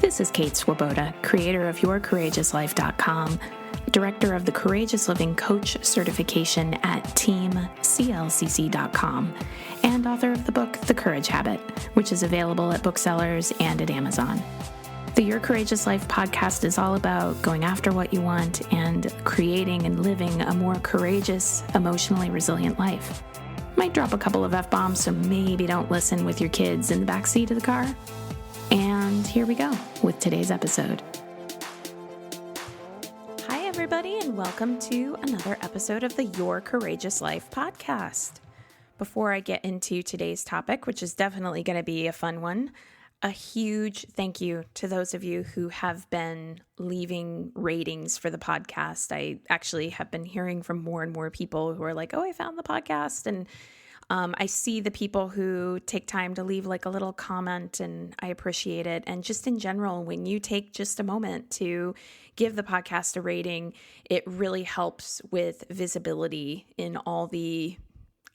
This is Kate Swoboda, creator of YourCourageousLife.com, director of the Courageous Living Coach certification at TeamCLCC.com, and author of the book, The Courage Habit, which is available at booksellers and at Amazon. The Your Courageous Life podcast is all about going after what you want and creating and living a more courageous, emotionally resilient life. Might drop a couple of F-bombs, so maybe don't listen with your kids in the backseat of the car. And here we go with today's episode. Hi, everybody, and welcome to another episode of the Your Courageous Life podcast. Before I get into today's topic, which is definitely going to be a fun one, a huge thank you to those of you who have been leaving ratings for the podcast. I actually have been hearing from more and more people who are like, oh, I found the podcast. And I see the people who take time to leave like a little comment, and I appreciate it. And just in general, when you take just a moment to give the podcast a rating, it really helps with visibility in all the,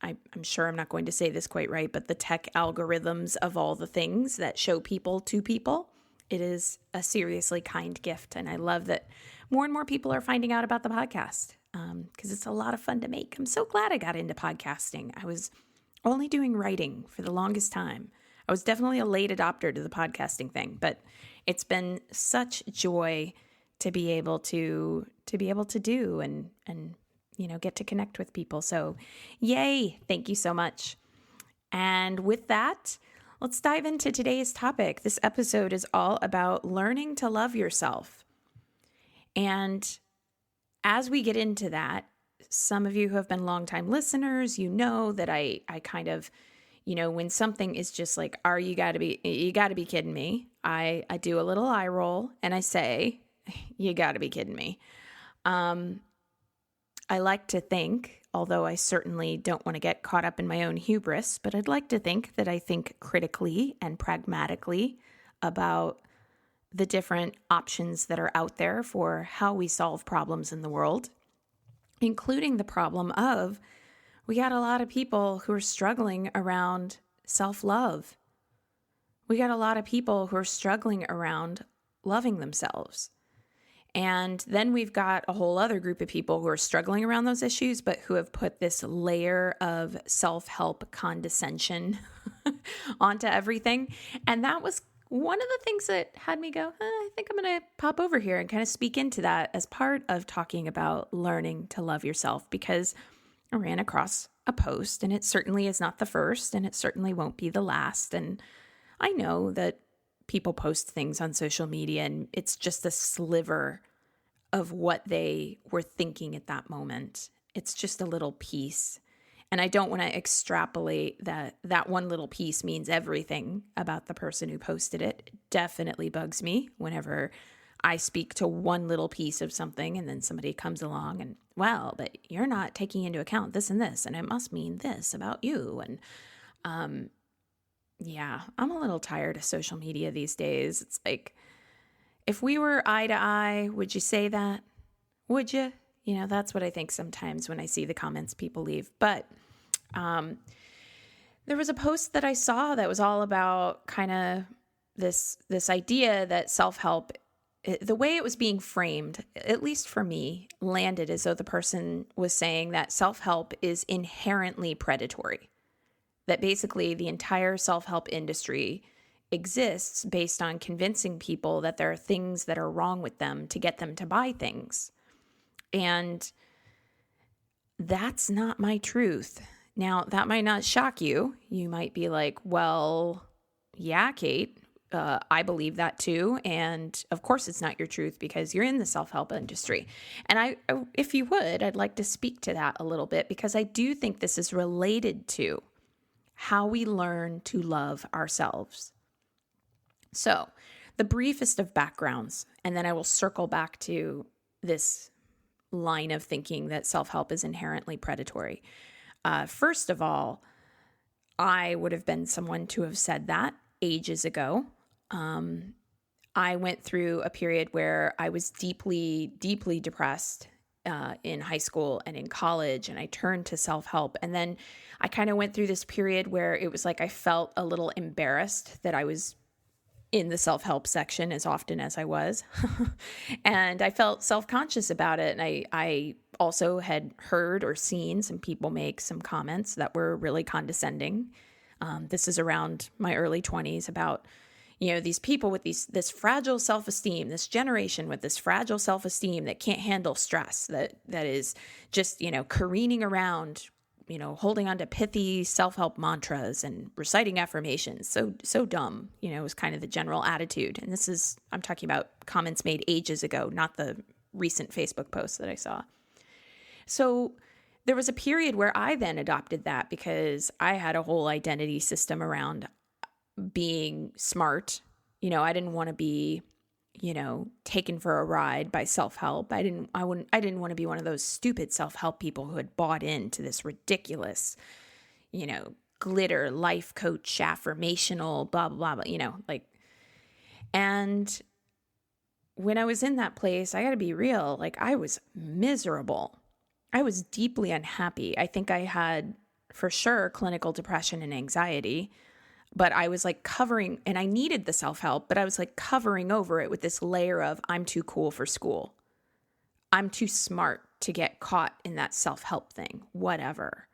I'm sure I'm not going to say this quite right, but the tech algorithms of all the things that show people to people. It is a seriously kind gift. And I love that more and more people are finding out about the podcast because it's a lot of fun to make. I'm so glad I got into podcasting. I was only doing writing for the longest time. I was definitely a late adopter to the podcasting thing, but it's been such joy to be able to do and get to connect with people. So yay. Thank you so much. And with that, let's dive into today's topic. This episode is all about learning to love yourself. And as we get into that, some of you who have been longtime listeners, you know that I kind of, when something is just like, you got to be kidding me. I do a little eye roll and I say, you got to be kidding me. I like to think, although I certainly don't want to get caught up in my own hubris, but I'd like to think that I think critically and pragmatically about the different options that are out there for how we solve problems in the world, including the problem of we got a lot of people who are struggling around self-love. We got a lot of people who are struggling around loving themselves. And then we've got a whole other group of people who are struggling around those issues, but who have put this layer of self-help condescension onto everything. And that was one of the things that had me go, I think I'm going to pop over here and kind of speak into that as part of talking about learning to love yourself, because I ran across a post, and it certainly is not the first, and it certainly won't be the last. And I know that people post things on social media, and it's just a sliver of what they were thinking at that moment. It's just a little piece. And I don't want to extrapolate that one little piece means everything about the person who posted it. It definitely bugs me whenever I speak to one little piece of something and then somebody comes along and, well, but you're not taking into account this and this, and it must mean this about you. And yeah, I'm a little tired of social media these days. It's like, if we were eye to eye, would you say that? Would you? That's what I think sometimes when I see the comments people leave. But there was a post that I saw that was all about kind of this idea that self-help, the way it was being framed, at least for me, landed as though the person was saying that self-help is inherently predatory. That basically the entire self-help industry exists based on convincing people that there are things that are wrong with them to get them to buy things. And that's not my truth. Now, that might not shock you. You might be like, well, yeah, Kate, I believe that too. And of course it's not your truth because you're in the self-help industry. And if you would, I'd like to speak to that a little bit, because I do think this is related to how we learn to love ourselves. So the briefest of backgrounds, and then I will circle back to this line of thinking that self-help is inherently predatory. First of all, I would have been someone to have said that ages ago. I went through a period where I was deeply, deeply depressed in high school and in college, and I turned to self-help. And then I kind of went through this period where it was like I felt a little embarrassed that I was in the self-help section as often as I was. And I felt self-conscious about it. And I also had heard or seen some people make some comments that were really condescending. This is around my early 20s about, these people with this fragile self-esteem, this generation with this fragile self-esteem that can't handle stress, that is just, careening around, holding on to pithy self-help mantras and reciting affirmations. So dumb, was kind of the general attitude. And I'm talking about comments made ages ago, not the recent Facebook posts that I saw. So there was a period where I then adopted that because I had a whole identity system around being smart. I didn't want to be, taken for a ride by self-help. I didn't want to be one of those stupid self-help people who had bought into this ridiculous, glitter life coach affirmational, blah, blah, blah, and when I was in that place, I got to be real, I was miserable. I was deeply unhappy. I think I had, for sure, clinical depression and anxiety, but I was covering, and I needed the self-help, but I was covering over it with this layer of I'm too cool for school. I'm too smart to get caught in that self-help thing, whatever.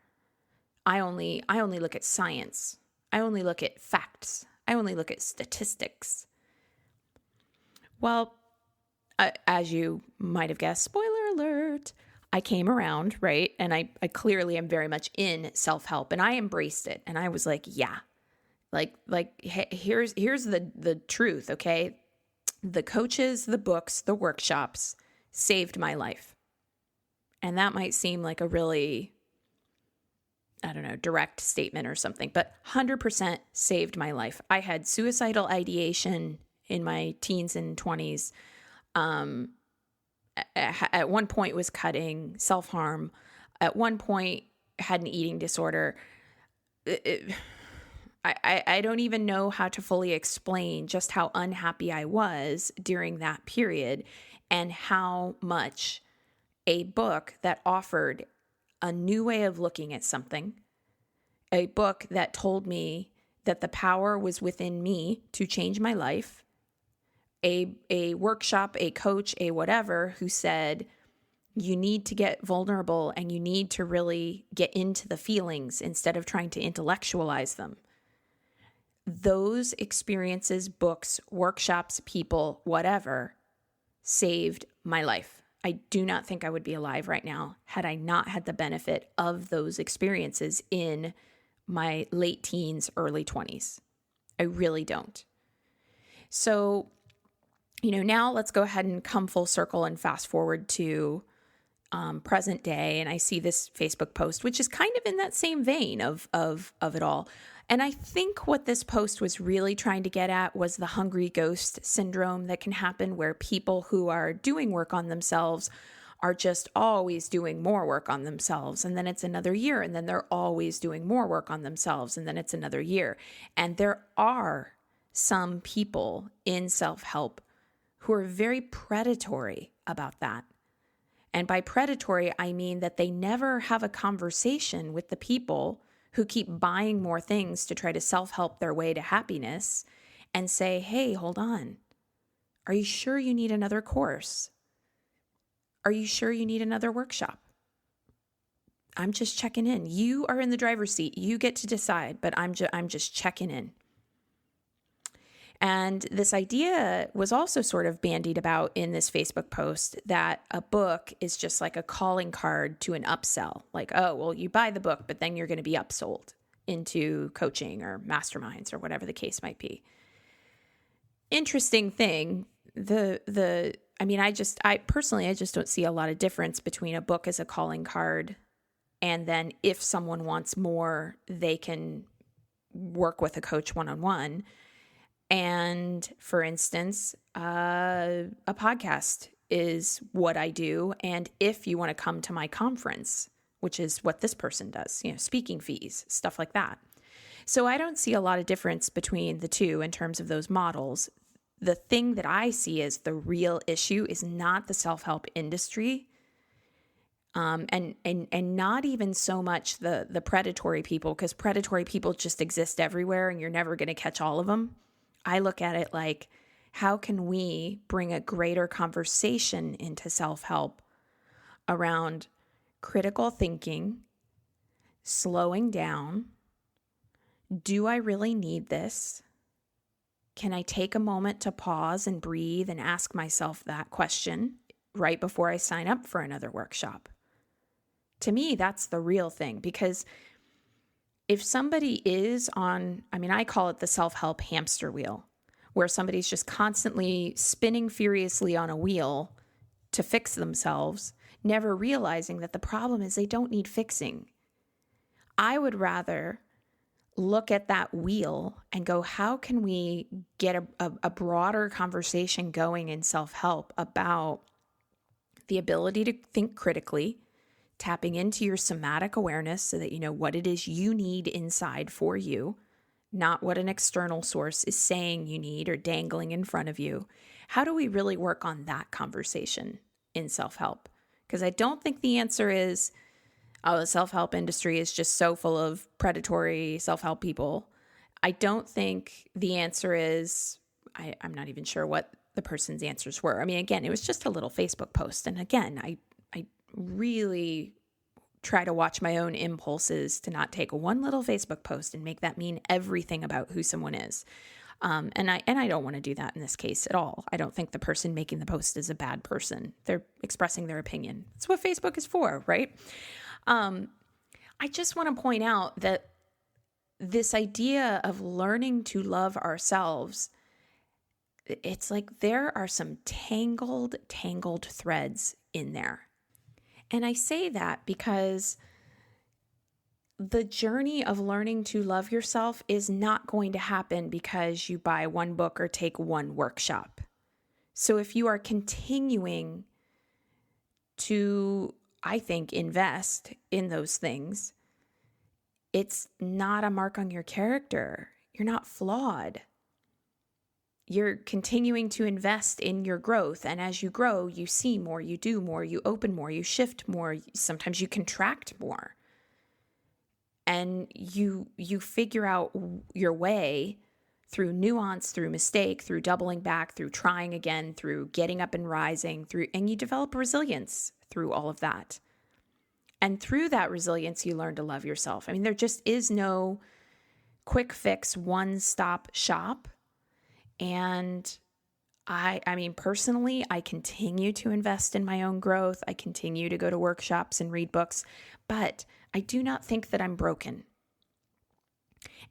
I only look at science. I only look at facts. I only look at statistics. Well, as you might have guessed, spoiler alert, I came around, right? And I clearly am very much in self-help, and I embraced it. And I was yeah, here's the truth. Okay. The coaches, the books, the workshops saved my life. And that might seem like a really, direct statement or something, but 100% saved my life. I had suicidal ideation in my teens and 20s. At one point was cutting, self-harm. At one point had an eating disorder. I don't even know how to fully explain just how unhappy I was during that period and how much a book that offered a new way of looking at something, a book that told me that the power was within me to change my life, a workshop, a coach, a whatever who said, you need to get vulnerable and you need to really get into the feelings instead of trying to intellectualize them. Those experiences, books, workshops, people, whatever, saved my life. I do not think I would be alive right now had I not had the benefit of those experiences in my late teens, early 20s. I really don't. So, now let's go ahead and come full circle and fast forward to present day. And I see this Facebook post, which is kind of in that same vein of it all. And I think what this post was really trying to get at was the hungry ghost syndrome that can happen where people who are doing work on themselves are just always doing more work on themselves. And then it's another year. And then they're always doing more work on themselves. And then it's another year. And there are some people in self-help who are very predatory about that. And by predatory, I mean that they never have a conversation with the people who keep buying more things to try to self-help their way to happiness and say, hey, hold on. Are you sure you need another course? Are you sure you need another workshop? I'm just checking in. You are in the driver's seat. You get to decide, but I'm just checking in. And this idea was also sort of bandied about in this Facebook post that a book is just like a calling card to an upsell. Oh, well, you buy the book, but then you're going to be upsold into coaching or masterminds or whatever the case might be. Interesting thing. I personally just don't see a lot of difference between a book as a calling card and then if someone wants more, they can work with a coach one-on-one. And for instance, a podcast is what I do. And if you want to come to my conference, which is what this person does, speaking fees, stuff like that. So I don't see a lot of difference between the two in terms of those models. The thing that I see as the real issue is not the self-help industry, and not even so much the predatory people, because predatory people just exist everywhere and you're never going to catch all of them. I look at it like, how can we bring a greater conversation into self-help around critical thinking, slowing down? Do I really need this? Can I take a moment to pause and breathe and ask myself that question right before I sign up for another workshop? To me, that's the real thing, because if somebody is on, I call it the self-help hamster wheel, where somebody's just constantly spinning furiously on a wheel to fix themselves, never realizing that the problem is they don't need fixing. I would rather look at that wheel and go, how can we get a broader conversation going in self-help about the ability to think critically, tapping into your somatic awareness so that you know what it is you need inside for you, not what an external source is saying you need or dangling in front of you. How do we really work on that conversation in self-help? Because I don't think the answer is, oh, the self-help industry is just so full of predatory self-help people. I don't think the answer is, I'm not even sure what the person's answers were. Again, it was just a little Facebook post. And again, I really try to watch my own impulses to not take one little Facebook post and make that mean everything about who someone is. And I don't want to do that in this case at all. I don't think the person making the post is a bad person. They're expressing their opinion. That's what Facebook is for, right? I just want to point out that this idea of learning to love ourselves, it's like there are some tangled threads in there. And I say that because the journey of learning to love yourself is not going to happen because you buy one book or take one workshop. So if you are continuing to, I think, invest in those things, it's not a mark on your character. You're not flawed. You're continuing to invest in your growth. And as you grow, you see more, you do more, you open more, you shift more. Sometimes you contract more. And you figure out your way through nuance, through mistake, through doubling back, through trying again, through getting up and rising, and you develop resilience through all of that. And through that resilience, you learn to love yourself. There just is no quick fix, one-stop shop. And personally, I continue to invest in my own growth. I continue to go to workshops and read books, but I do not think that I'm broken.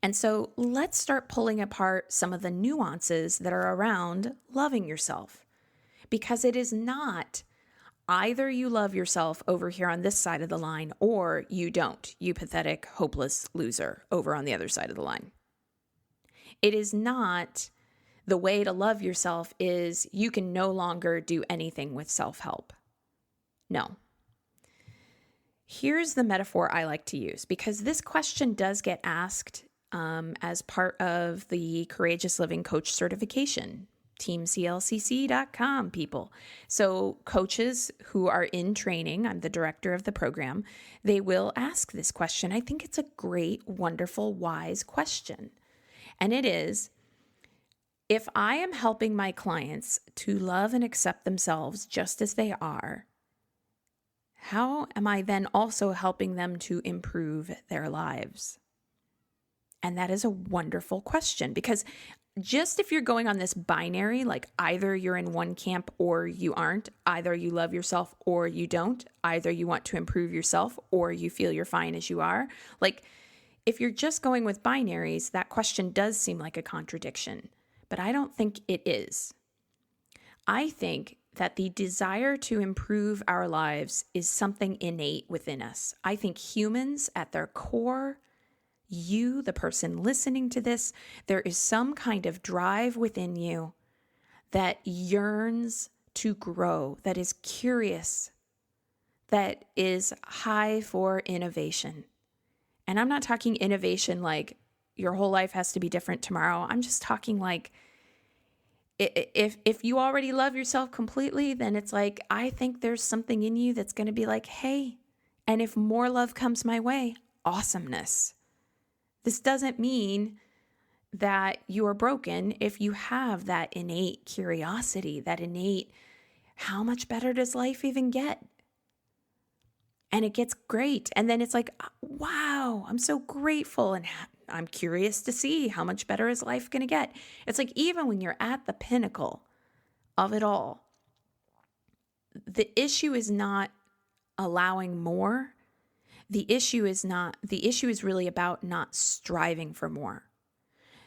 And so let's start pulling apart some of the nuances that are around loving yourself, because it is not either you love yourself over here on this side of the line or you don't, you pathetic, hopeless loser over on the other side of the line. It is not the way to love yourself is you can no longer do anything with self-help. No. Here's the metaphor I like to use, because this question does get asked as part of the Courageous Living Coach certification, teamclcc.com, people. So coaches who are in training, I'm the director of the program, they will ask this question. I think it's a great, wonderful, wise question. And it is, if I am helping my clients to love and accept themselves just as they are, how am I then also helping them to improve their lives? And that is a wonderful question, because just if you're going on this binary, like either you're in one camp or you aren't, either you love yourself or you don't, either you want to improve yourself or you feel you're fine as you are. Like if you're just going with binaries, that question does seem like a contradiction. But I don't think it is. I think that the desire to improve our lives is something innate within us. I think humans at their core, you, the person listening to this, there is some kind of drive within you that yearns to grow, that is curious, that is high for innovation. And I'm not talking innovation like your whole life has to be different tomorrow. I'm just talking like, if you already love yourself completely, then it's like, I think there's something in you that's going to be like, hey, and if more love comes my way, awesomeness. This doesn't mean that you are broken if you have that innate curiosity, that innate, how much better does life even get? And it gets great. And then it's like, wow, I'm so grateful. And I'm curious to see how much better is life going to get. It's like, even when you're at the pinnacle of it all, the issue is not allowing more. The issue is really about not striving for more.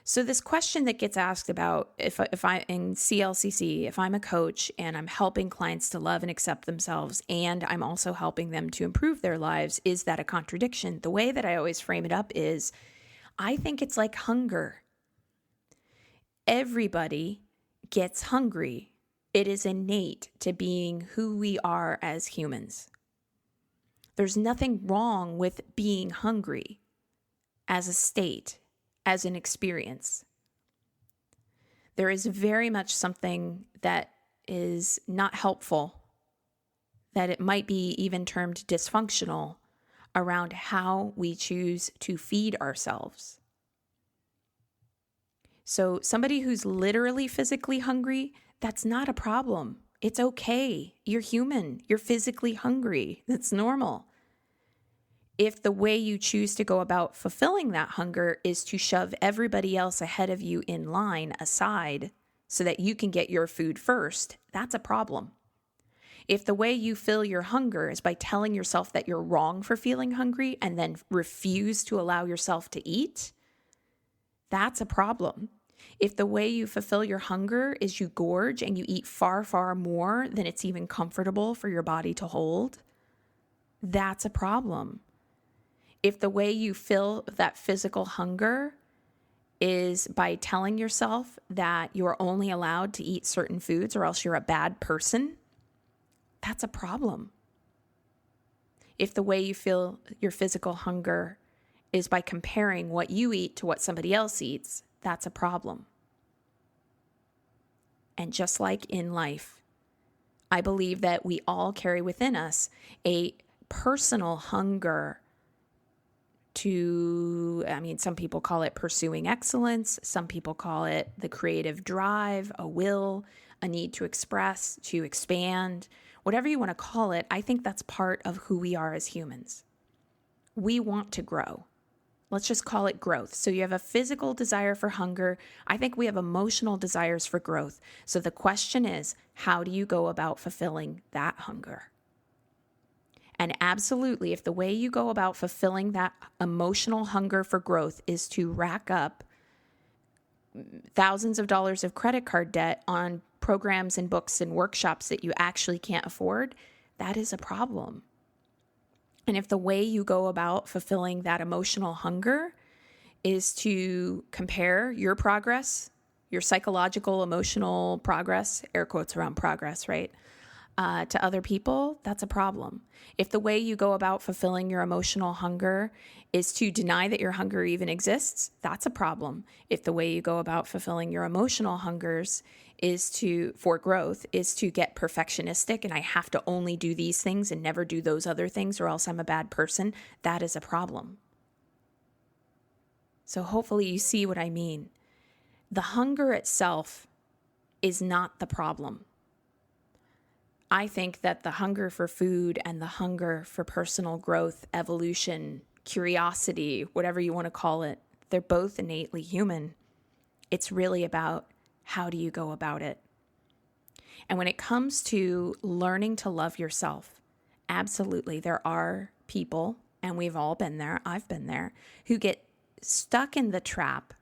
So this question that gets asked about if I in CLCC, if I'm a coach and I'm helping clients to love and accept themselves, and I'm also helping them to improve their lives, is that a contradiction? The way that I always frame it up is, I think it's like hunger. Everybody gets hungry. It is innate to being who we are as humans. There's nothing wrong with being hungry as a state, as an experience. There is very much something that is not helpful, that it might be even termed dysfunctional, around how we choose to feed ourselves. So somebody who's literally physically hungry, that's not a problem. It's okay. You're human. You're physically hungry. That's normal. If the way you choose to go about fulfilling that hunger is to shove everybody else ahead of you in line aside so that you can get your food first, that's a problem. If the way you fill your hunger is by telling yourself that you're wrong for feeling hungry and then refuse to allow yourself to eat, that's a problem. If the way you fulfill your hunger is you gorge and you eat far, far more than it's even comfortable for your body to hold, that's a problem. If the way you fill that physical hunger is by telling yourself that you're only allowed to eat certain foods or else you're a bad person, that's a problem. If the way you feel your physical hunger is by comparing what you eat to what somebody else eats, that's a problem. And just like in life, I believe that we all carry within us a personal hunger some people call it pursuing excellence. Some people call it the creative drive, a will, a need to express, to expand, whatever you want to call it. I think that's part of who we are as humans. We want to grow. Let's just call it growth. So you have a physical desire for hunger. I think we have emotional desires for growth. So the question is, how do you go about fulfilling that hunger? And absolutely, if the way you go about fulfilling that emotional hunger for growth is to rack up thousands of dollars of credit card debt on programs and books and workshops that you actually can't afford, that is a problem. And if the way you go about fulfilling that emotional hunger is to compare your progress, your psychological, emotional progress, air quotes around progress, right? To other people, that's a problem. If the way you go about fulfilling your emotional hunger is to deny that your hunger even exists, that's a problem. If the way you go about fulfilling your emotional hungers for growth is to get perfectionistic and I have to only do these things and never do those other things or else I'm a bad person, that is a problem. So hopefully you see what I mean. The hunger itself is not the problem. I think that the hunger for food and the hunger for personal growth, evolution, curiosity, whatever you want to call it, they're both innately human. It's really about how do you go about it. And when it comes to learning to love yourself, absolutely, there are people, and we've all been there, I've been there, who get stuck in the trap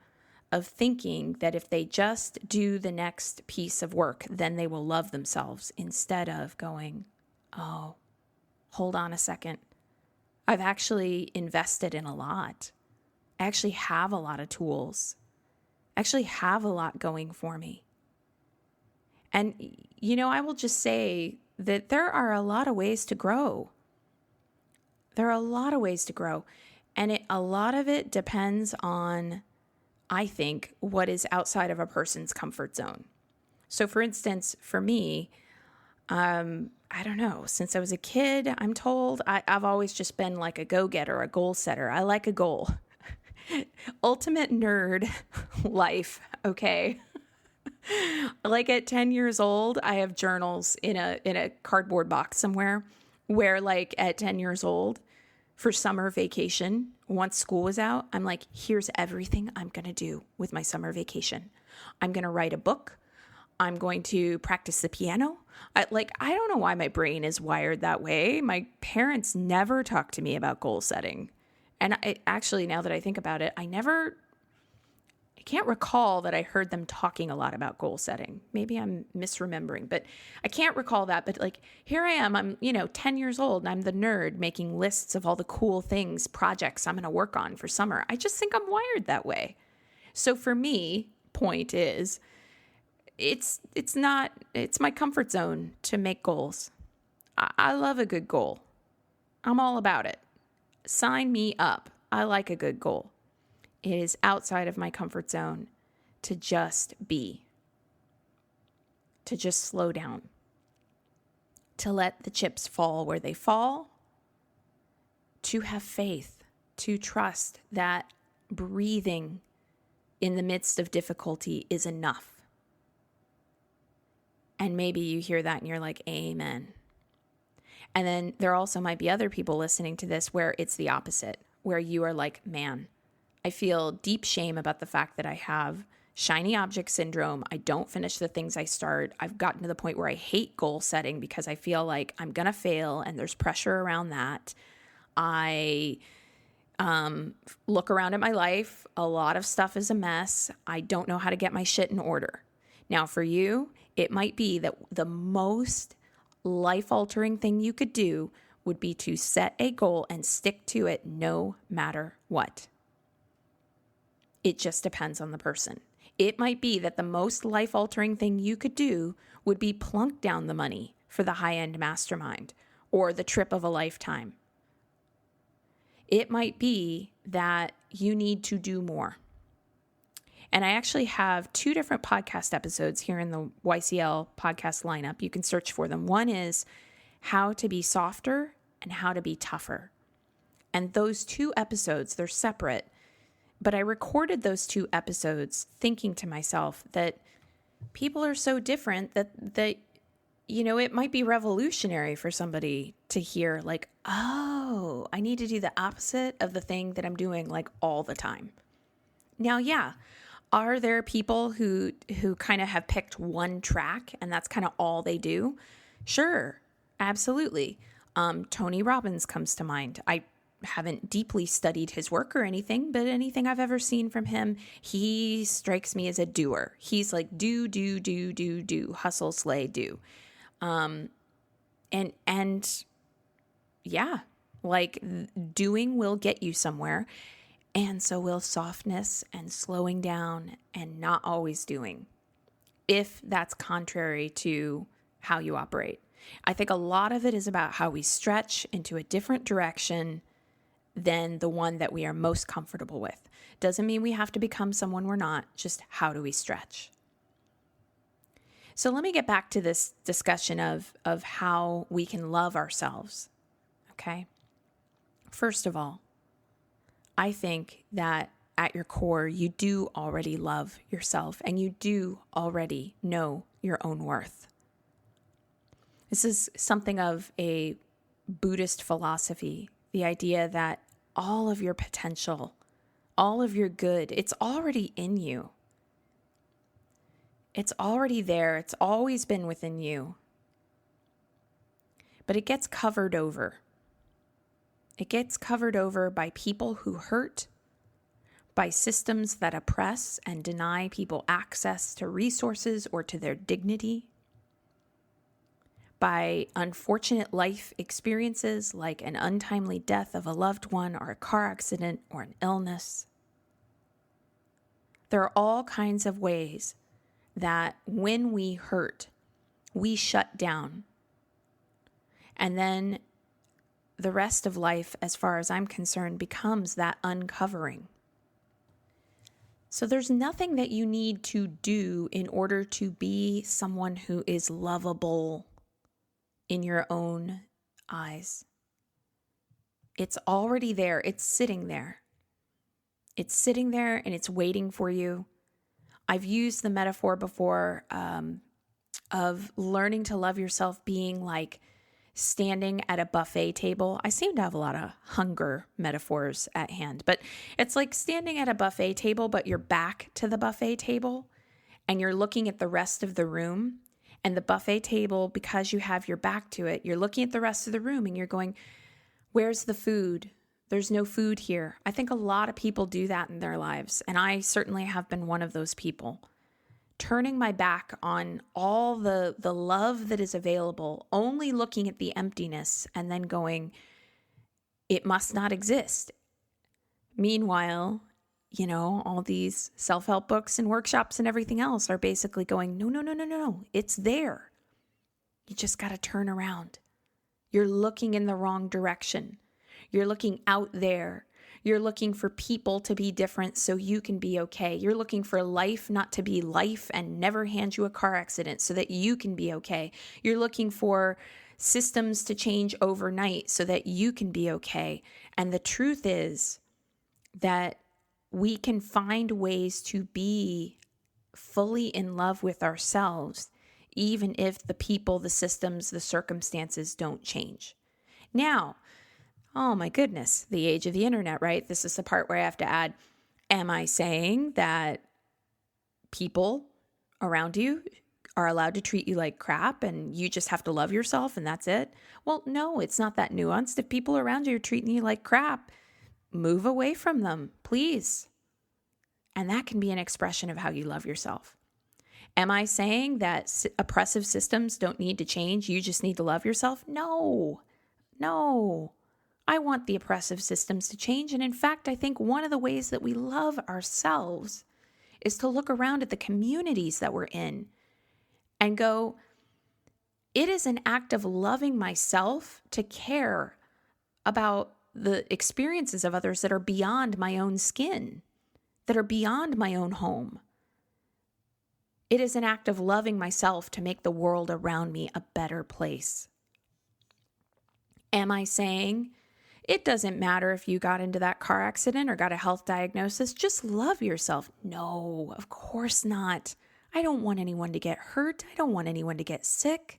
of thinking that if they just do the next piece of work, then they will love themselves, instead of going, oh, hold on a second. I've actually invested in a lot. I actually have a lot of tools. I actually have a lot going for me. And, I will just say that there are a lot of ways to grow. There are a lot of ways to grow. And a lot of it depends on, I think, what is outside of a person's comfort zone. So for instance, for me, I don't know, since I was a kid, I'm told I've always just been like a go-getter, a goal setter. I like a goal. Ultimate nerd life, okay? Like at 10 years old, I have journals in a cardboard box somewhere where like at 10 years old for summer vacation, once school was out, I'm like, here's everything I'm going to do with my summer vacation. I'm going to write a book. I'm going to practice the piano. I don't know why my brain is wired that way. My parents never talked to me about goal setting. And actually, now that I think about it, I can't recall that I heard them talking a lot about goal setting. Maybe I'm misremembering, but I can't recall that. But like, here I am, I'm, 10 years old and I'm the nerd making lists of all the cool things, projects I'm going to work on for summer. I just think I'm wired that way. So for me, point is, it's my comfort zone to make goals. I love a good goal. I'm all about it. Sign me up. I like a good goal. It is outside of my comfort zone to just be, to just slow down, to let the chips fall where they fall, to have faith, to trust that breathing in the midst of difficulty is enough. And maybe you hear that and you're like, amen. And then there also might be other people listening to this where it's the opposite, where you are like, man, I feel deep shame about the fact that I have shiny object syndrome. I don't finish the things I start. I've gotten to the point where I hate goal setting because I feel like I'm going to fail and there's pressure around that. I look around at my life. A lot of stuff is a mess. I don't know how to get my shit in order. Now, for you, it might be that the most life-altering thing you could do would be to set a goal and stick to it no matter what. It just depends on the person. It might be that the most life-altering thing you could do would be plunk down the money for the high-end mastermind or the trip of a lifetime. It might be that you need to do more. And I actually have 2 different podcast episodes here in the YCL podcast lineup. You can search for them. One is how to be softer and how to be tougher. And those 2 episodes, they're separate. But I recorded those 2 episodes thinking to myself that people are so different that it might be revolutionary for somebody to hear like, oh, I need to do the opposite of the thing that I'm doing like all the time. Now, yeah, are there people who kind of have picked one track and that's kind of all they do? Sure, absolutely. Tony Robbins comes to mind. I haven't deeply studied his work or anything, but anything I've ever seen from him, he strikes me as a doer. He's like, do, hustle, slay, do. And yeah, like doing will get you somewhere. And so will softness and slowing down and not always doing, if that's contrary to how you operate. I think a lot of it is about how we stretch into a different direction than the one that we are most comfortable with. Doesn't mean we have to become someone we're not, just how do we stretch? So let me get back to this discussion of how we can love ourselves, okay? First of all, I think that at your core, you do already love yourself and you do already know your own worth. This is something of a Buddhist philosophy, the idea that all of your potential, all of your good, it's already in you. It's already there. It's always been within you. But it gets covered over. It gets covered over by people who hurt, by systems that oppress and deny people access to resources or to their dignity, by unfortunate life experiences like an untimely death of a loved one or a car accident or an illness. There are all kinds of ways that when we hurt, we shut down. And then the rest of life, as far as I'm concerned, becomes that uncovering. So there's nothing that you need to do in order to be someone who is lovable in your own eyes. It's already there. It's sitting there. It's sitting there and it's waiting for you. I've used the metaphor before of learning to love yourself being like standing at a buffet table. I seem to have a lot of hunger metaphors at hand, but it's like standing at a buffet table, but you're back to the buffet table and you're looking at the rest of the room. And the buffet table, because you have your back to it, you're looking at the rest of the room and you're going, where's the food? There's no food here. I think a lot of people do that in their lives, and I certainly have been one of those people. Turning my back on all the love that is available, only looking at the emptiness and then going, it must not exist. Meanwhile, all these self-help books and workshops and everything else are basically going, no, it's there. You just got to turn around. You're looking in the wrong direction. You're looking out there. You're looking for people to be different so you can be okay. You're looking for life not to be life and never hand you a car accident so that you can be okay. You're looking for systems to change overnight so that you can be okay. And the truth is that we can find ways to be fully in love with ourselves, even if the people, the systems, the circumstances don't change. Now, oh my goodness, the age of the internet, right? This is the part where I have to add, am I saying that people around you are allowed to treat you like crap and you just have to love yourself and that's it? Well, no, it's not that nuanced. If people around you are treating you like crap, move away from them, please. And that can be an expression of how you love yourself. Am I saying that oppressive systems don't need to change? You just need to love yourself? No. I want the oppressive systems to change. And in fact, I think one of the ways that we love ourselves is to look around at the communities that we're in and go, it is an act of loving myself to care about the experiences of others that are beyond my own skin, that are beyond my own home. It is an act of loving myself to make the world around me a better place. Am I saying it doesn't matter if you got into that car accident or got a health diagnosis, just love yourself? No, of course not. I don't want anyone to get hurt. I don't want anyone to get sick.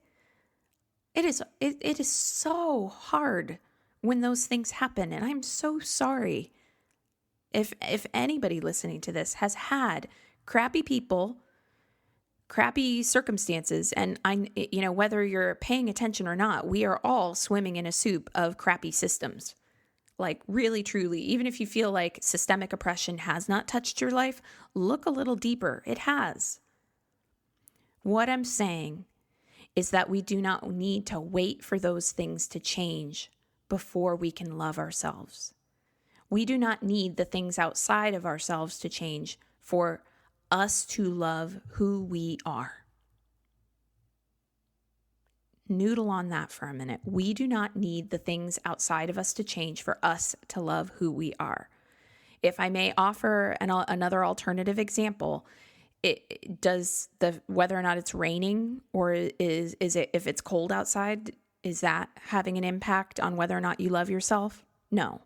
It is so hard when those things happen, and I'm so sorry. If anybody listening to this has had crappy people, crappy circumstances, and whether you're paying attention or not, we are all swimming in a soup of crappy systems. Like really, truly, even if you feel like systemic oppression has not touched your life, look a little deeper. It has. What I'm saying is that we do not need to wait for those things to change before we can love ourselves. We do not need the things outside of ourselves to change for us to love who we are. Noodle on that for a minute. We do not need the things outside of us to change for us to love who we are. If I may offer another alternative example, it does whether or not it's raining or is it if it's cold outside, is that having an impact on whether or not you love yourself? No.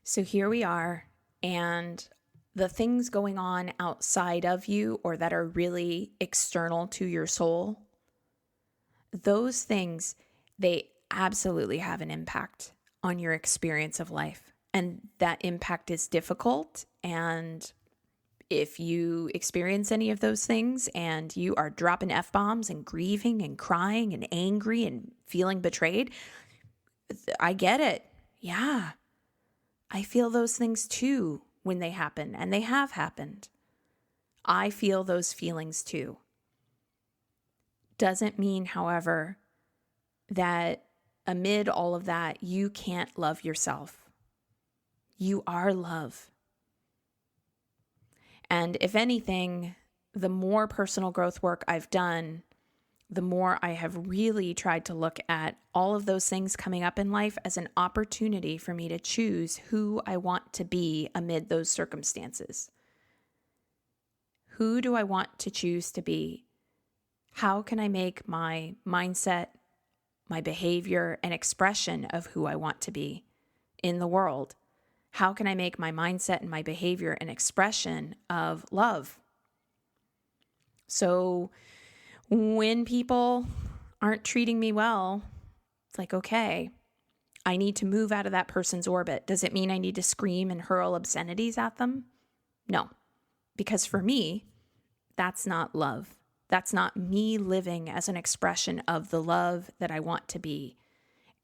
So here we are, and the things going on outside of you or that are really external to your soul, those things, they absolutely have an impact on your experience of life. And that impact is difficult. And if you experience any of those things and you are dropping F-bombs and grieving and crying and angry and feeling betrayed, I get it. Yeah. I feel those things too when they happen, and they have happened. I feel those feelings too. Doesn't mean, however, that amid all of that, you can't love yourself. You are love. And if anything, the more personal growth work I've done, the more I have really tried to look at all of those things coming up in life as an opportunity for me to choose who I want to be amid those circumstances. Who do I want to choose to be? How can I make my mindset, my behavior, an expression of who I want to be in the world? How can I make my mindset and my behavior an expression of love? So when people aren't treating me well, it's like, okay, I need to move out of that person's orbit. Does it mean I need to scream and hurl obscenities at them? No, because for me, that's not love. That's not me living as an expression of the love that I want to be.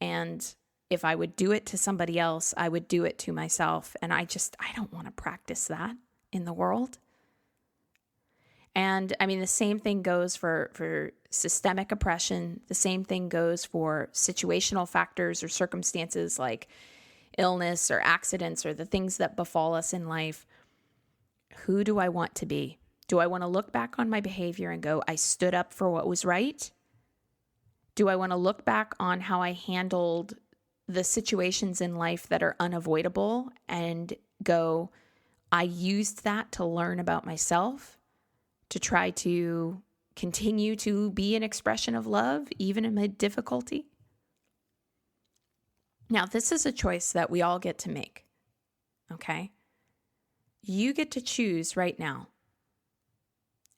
And if I would do it to somebody else, I would do it to myself. And I don't want to practice that in the world. And I mean, the same thing goes for systemic oppression. The same thing goes for situational factors or circumstances like illness or accidents or the things that befall us in life. Who do I want to be? Do I want to look back on my behavior and go, I stood up for what was right? Do I want to look back on how I handled the situations in life that are unavoidable and go, I used that to learn about myself, to try to continue to be an expression of love, even amid difficulty? Now, this is a choice that we all get to make, okay? You get to choose right now.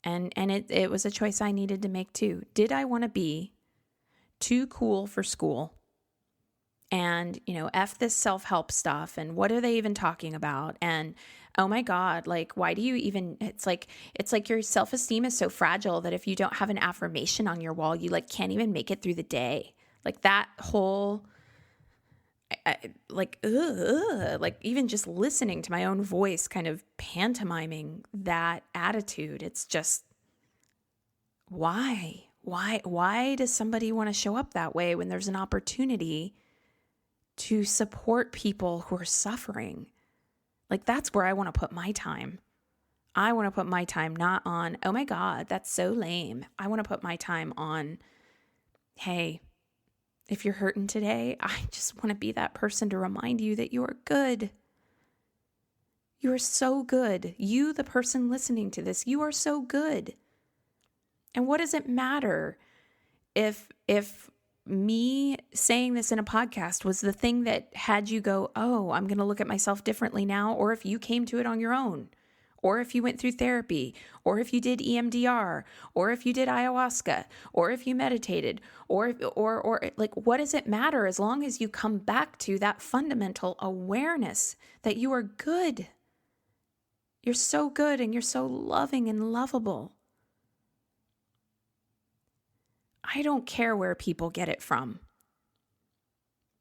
And it was a choice I needed to make too. Did I want to be too cool for school? And, F this self-help stuff. And what are they even talking about? And, oh my God, like, why do you even, it's like your self-esteem is so fragile that if you don't have an affirmation on your wall, you can't even make it through the day. Like that whole, even just listening to my own voice, kind of pantomiming that attitude. It's just, why does somebody want to show up that way when there's an opportunity to support people who are suffering? Like, that's where I want to put my time. I want to put my time not on, oh my God, that's so lame. I want to put my time on, hey, if you're hurting today, I just want to be that person to remind you that you are good. You are so good. You, the person listening to this, you are so good. And what does it matter if me saying this in a podcast was the thing that had you go, oh, I'm going to look at myself differently now, or if you came to it on your own, or if you went through therapy, or if you did EMDR, or if you did ayahuasca, or if you meditated, or what does it matter as long as you come back to that fundamental awareness that you are good. You're so good and you're so loving and lovable. I don't care where people get it from.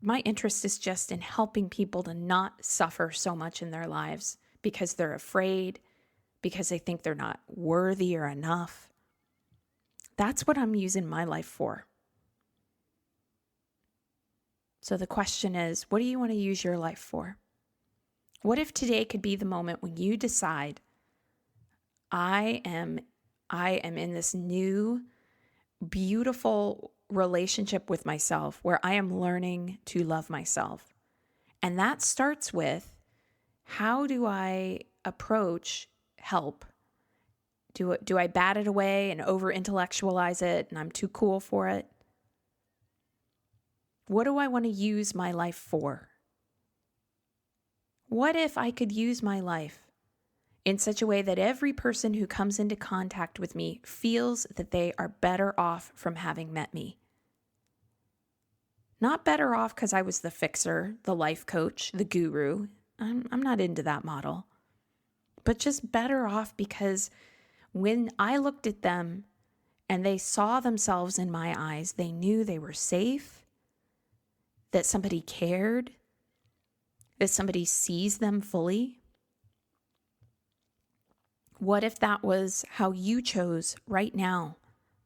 My interest is just in helping people to not suffer so much in their lives because they're afraid, because they think they're not worthy or enough. That's what I'm using my life for. So the question is, what do you want to use your life for? What if today could be the moment when you decide, I am in this new, beautiful relationship with myself where I am learning to love myself. And that starts with, how do I approach help? Do I bat it away and over-intellectualize it and I'm too cool for it? What do I want to use my life for? What if I could use my life in such a way that every person who comes into contact with me feels that they are better off from having met me? Not better off because I was the fixer, the life coach, the guru. I'm not into that model. But just better off because when I looked at them and they saw themselves in my eyes, they knew they were safe, that somebody cared, that somebody sees them fully. What if that was how you chose right now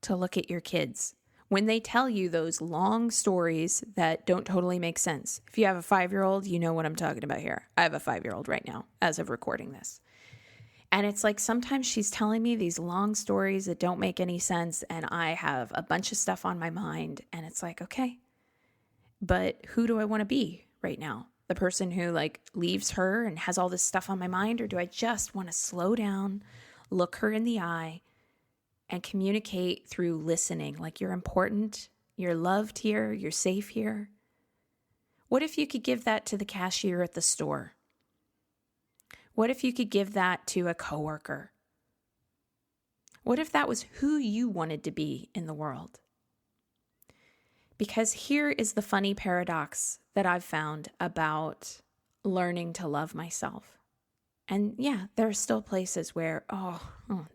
to look at your kids? When they tell you those long stories that don't totally make sense. If you have a 5-year-old, you know what I'm talking about here. I have a 5-year-old right now as of recording this. And it's like sometimes she's telling me these long stories that don't make any sense and I have a bunch of stuff on my mind and it's like, okay, but who do I want to be right now? The person who leaves her and has all this stuff on my mind, or do I just want to slow down, look her in the eye, and communicate through listening? Like, you're important, you're loved here, you're safe here. What if you could give that to the cashier at the store? What if you could give that to a coworker? What if that was who you wanted to be in the world? Because here is the funny paradox that I've found about learning to love myself. And yeah, there are still places where,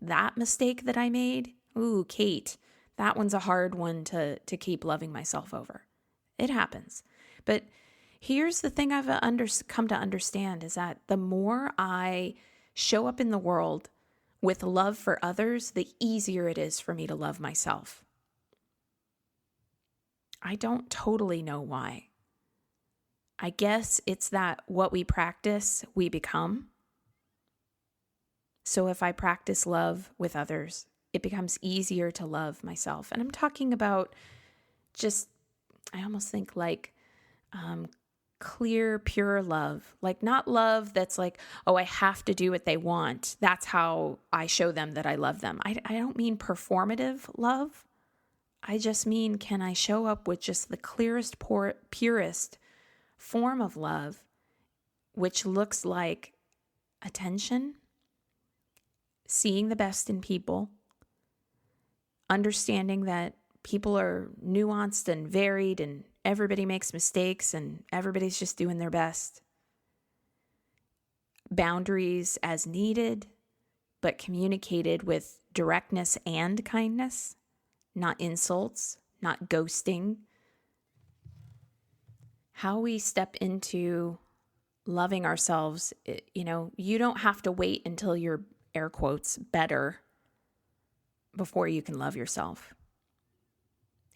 that mistake that I made, ooh, Kate, that one's a hard one to keep loving myself over. It happens. But here's the thing I've come to understand is that the more I show up in the world with love for others, the easier it is for me to love myself. I don't totally know why. I guess it's that what we practice, we become. So if I practice love with others, it becomes easier to love myself. And I'm talking about just, I almost think like clear, pure love. Like not love that's like, oh, I have to do what they want. That's how I show them that I love them. I don't mean performative love. I just mean, can I show up with just the clearest, purest form of love, which looks like attention, seeing the best in people, understanding that people are nuanced and varied and everybody makes mistakes and everybody's just doing their best. Boundaries as needed, but communicated with directness and kindness, not insults, not ghosting. How we step into loving ourselves, you don't have to wait until you're, air quotes, better before you can love yourself.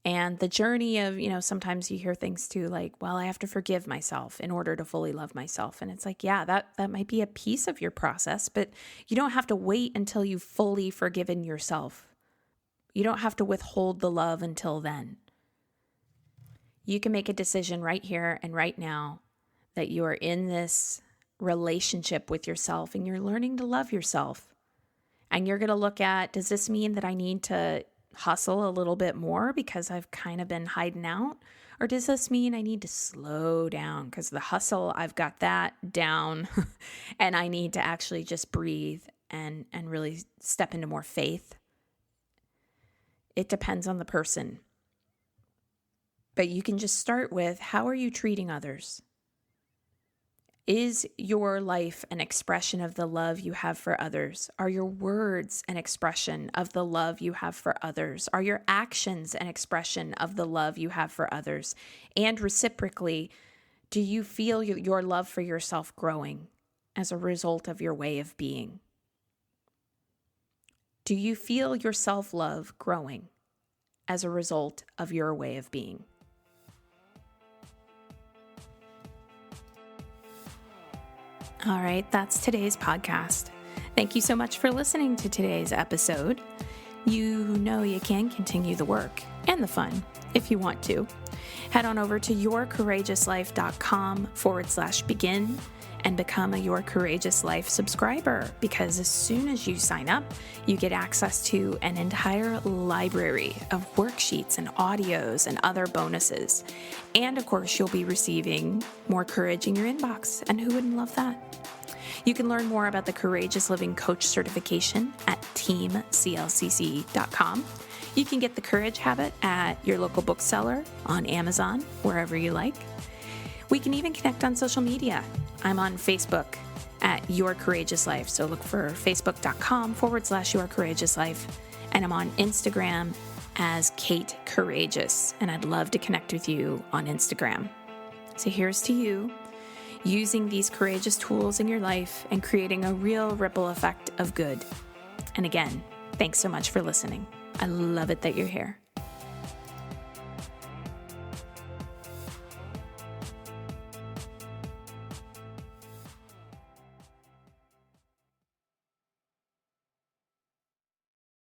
And the journey of, sometimes you hear things too like, well, I have to forgive myself in order to fully love myself. And it's like, yeah, that might be a piece of your process, but you don't have to wait until you've fully forgiven yourself. You don't have to withhold the love until then. You can make a decision right here and right now that you are in this relationship with yourself and you're learning to love yourself. And you're going to look at, does this mean that I need to hustle a little bit more because I've kind of been hiding out? Or does this mean I need to slow down because the hustle, I've got that down and I need to actually just breathe and really step into more faith? It depends on the person. But you can just start with, how are you treating others? Is your life an expression of the love you have for others? Are your words an expression of the love you have for others? Are your actions an expression of the love you have for others? And reciprocally, do you feel your love for yourself growing as a result of your way of being? Do you feel your self-love growing as a result of your way of being? All right, that's today's podcast. Thank you so much for listening to today's episode. You know you can continue the work and the fun if you want to. Head on over to yourcourageouslife.com/begin and become a Your Courageous Life subscriber, because as soon as you sign up, you get access to an entire library of worksheets and audios and other bonuses. And of course, you'll be receiving more courage in your inbox. And who wouldn't love that? You can learn more about the Courageous Living Coach certification at teamclcc.com. You can get the Courage Habit at your local bookseller, on Amazon, wherever you like. We can even connect on social media. I'm on Facebook at Your Courageous Life. So look for facebook.com/Your Courageous Life. And I'm on Instagram as Kate Courageous. And I'd love to connect with you on Instagram. So here's to you using these courageous tools in your life and creating a real ripple effect of good. And again, thanks so much for listening. I love it that you're here.